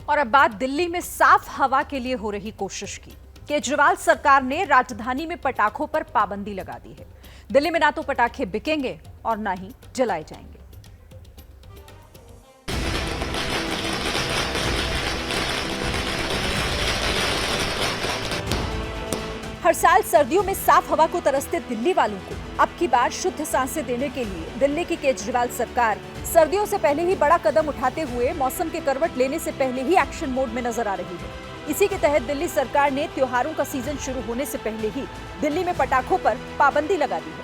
और अब बात दिल्ली में साफ हवा के लिए हो रही कोशिश की। केजरीवाल सरकार ने राजधानी में पटाखों पर पाबंदी लगा दी है। दिल्ली में ना तो पटाखे बिकेंगे और ना ही जलाए जाएंगे। हर साल सर्दियों में साफ हवा को तरसते दिल्ली वालों को अब की बार शुद्ध सांसें देने के लिए दिल्ली की केजरीवाल सरकार सर्दियों से पहले ही बड़ा कदम उठाते हुए मौसम के करवट लेने से पहले ही एक्शन मोड में नजर आ रही है। इसी के तहत दिल्ली सरकार ने त्योहारों का सीजन शुरू होने से पहले ही दिल्ली में पटाखों पर पाबंदी लगा दी है।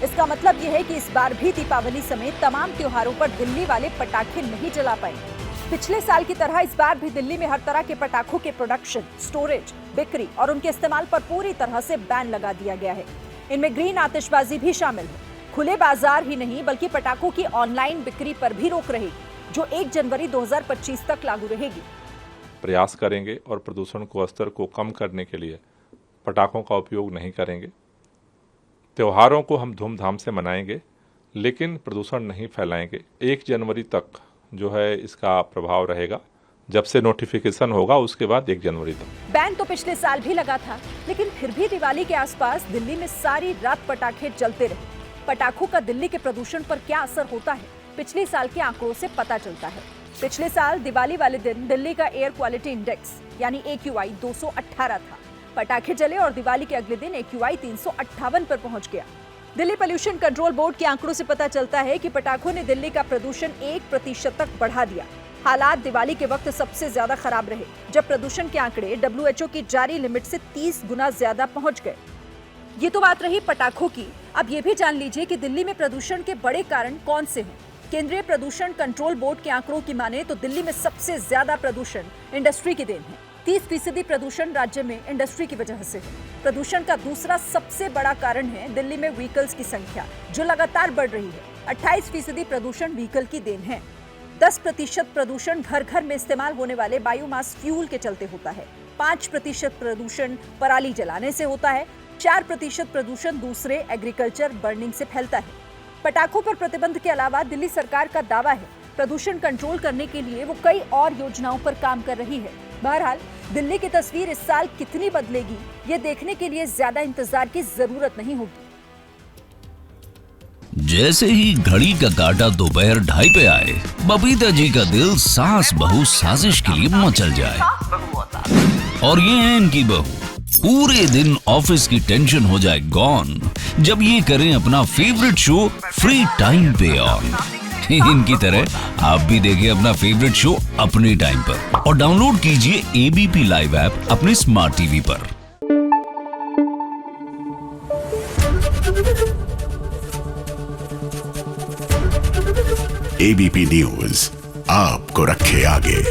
इसका मतलब यह है कि इस बार भी दीपावली समेत तमाम त्योहारों पर दिल्ली वाले पटाखे नहीं जला पाएंगे। पिछले साल की तरह इस बार भी दिल्ली में हर तरह के पटाखों के प्रोडक्शन, स्टोरेज, बिक्री और उनके इस्तेमाल पर पूरी तरह से बैन लगा दिया गया है। इनमें ग्रीन आतिशबाजी भी शामिल है। खुले बाजार ही नहीं बल्कि पटाखों की ऑनलाइन बिक्री पर भी रोक रहेगी, जो 1 जनवरी 2025 तक लागू रहेगी। प्रयास करेंगे और प्रदूषण को स्तर को कम करने के लिए पटाखों का उपयोग नहीं करेंगे। त्योहारों को हम धूमधाम से मनाएंगे, लेकिन प्रदूषण नहीं फैलाएंगे। 1 जनवरी तक जो है इसका प्रभाव रहेगा। जब से नोटिफिकेशन होगा उसके बाद 1 जनवरी तक। बैन तो पिछले साल भी लगा था, लेकिन फिर भी दिवाली के आसपास दिल्ली में सारी रात पटाखे जलते रहे। पटाखों का दिल्ली के प्रदूषण पर क्या असर होता है, पिछले साल के आंकड़ों से पता चलता है। पिछले साल दिवाली वाले दिन दिल्ली का एयर क्वालिटी इंडेक्स यानी AQI 218 था। पटाखे जले और दिवाली के अगले दिन AQI 358 पर पहुंच गया। दिल्ली पोल्यूशन कंट्रोल बोर्ड के आंकड़ों से पता चलता है कि पटाखों ने दिल्ली का प्रदूषण 1% तक बढ़ा दिया। हालात दिवाली के वक्त सबसे ज्यादा खराब रहे, जब प्रदूषण के आंकड़े WHO की जारी लिमिट से 30 गुना ज्यादा पहुंच गए। ये तो बात रही पटाखों की। अब ये भी जान लीजिए कि दिल्ली में प्रदूषण के बड़े कारण कौन से हैं। केंद्रीय प्रदूषण कंट्रोल बोर्ड के आंकड़ों की माने तो दिल्ली में सबसे ज्यादा प्रदूषण इंडस्ट्री की देन है। 30% प्रदूषण राज्य में इंडस्ट्री की वजह से है। प्रदूषण का दूसरा सबसे बड़ा कारण है दिल्ली में व्हीकल्स की संख्या, जो लगातार बढ़ रही है। 28% प्रदूषण व्हीकल की देन है। 10% प्रदूषण घर घर में इस्तेमाल होने वाले बायोमास फ्यूल के चलते होता है। 5% प्रदूषण पराली जलाने से होता है। 4% प्रदूषण दूसरे एग्रीकल्चर बर्निंग से फैलता है। पटाखों पर प्रतिबंध के अलावा दिल्ली सरकार का दावा है प्रदूषण कंट्रोल करने के लिए वो कई और योजनाओं पर काम कर रही है। बहरहाल दिल्ली की तस्वीर इस साल कितनी बदलेगी, ये देखने के लिए ज्यादा इंतजार की जरूरत नहीं होगी। जैसे ही घड़ी का काटा दोपहर 2:30 पे आए, बबीता जी का दिल सास बहू साजिश के लिए मचल जाए। और ये है इनकी बहू, पूरे दिन ऑफिस की टेंशन हो जाए गॉन जब ये करें अपना फेवरेट शो फ्री टाइम पे ऑन। इनकी तरह आप भी देखिए अपना फेवरेट शो अपने टाइम पर और डाउनलोड कीजिए ABP लाइव ऐप अपने स्मार्ट टीवी पर। ABP न्यूज आपको रखे आगे।